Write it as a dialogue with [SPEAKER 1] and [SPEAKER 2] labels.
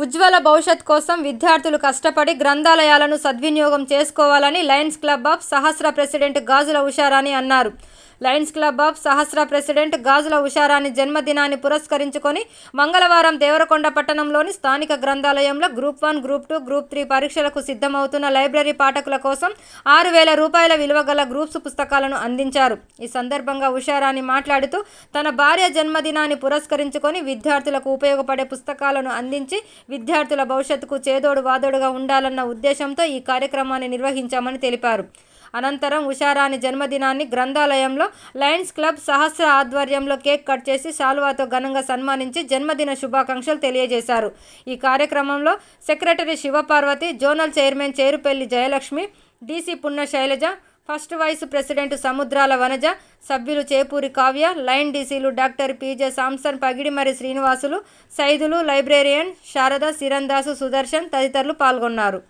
[SPEAKER 1] ఉజ్వల భవిష్యత్ కోసం విద్యార్థులు కష్టపడి గ్రంథాలయాలను సద్వినియోగం చేసుకోవాలని lions club of Sahasra president Gajula Usharani అన్నారు. Lions club of Sahasra president Gajula Usharani జన్మదినాన్ని పురస్కరించుకొని మంగళవారం దేవరకొండ పట్టణంలోని స్థానిక గ్రంథాలయంలో గ్రూప్ 1, గ్రూప్ 2, గ్రూప్ 3 పరీక్షలకు సిద్ధమవుతున్న లైబ్రరీ పాఠకుల కోసం 6,000 రూపాయల విలువ గల గ్రూప్స్ పుస్తకాలను అందించారు. ఈ సందర్భంగా ఉషారాణి మాట్లాడుతూ తన భార్య జన్మదినాన్ని పురస్కరించుకొని విద్యార్థులకు ఉపయోగపడే పుస్తకాలను అందించి విద్యార్థుల భవిష్యత్తుకు చేదోడు వాదోడుగా ఉండాలన్న ఉద్దేశంతో ఈ కార్యక్రమాన్ని నిర్వహించామని తెలిపారు. అనంతరం ఉషారాణి జన్మదినాన్ని గ్రంథాలయంలో లయన్స్ క్లబ్ సహస్ర ఆధ్వర్యంలో కేక్ కట్ చేసి శాలువాతో ఘనంగా సన్మానించి జన్మదిన శుభాకాంక్షలు తెలియజేశారు. ఈ కార్యక్రమంలో secretary Sivaparvathi, zonal chairman Cherupelli Jayalakshmi, DC Punna Sailaja, first vice president Samudrala Vanaja, సభ్యులు చేపూరి కావ్య, లైన్ డీసీలు doctor PJ Samson, Pagidimari Srinivasulu, Saidulu, librarian Sharada, Sirandasu, Sudarshan తదితరులు పాల్గొన్నారు.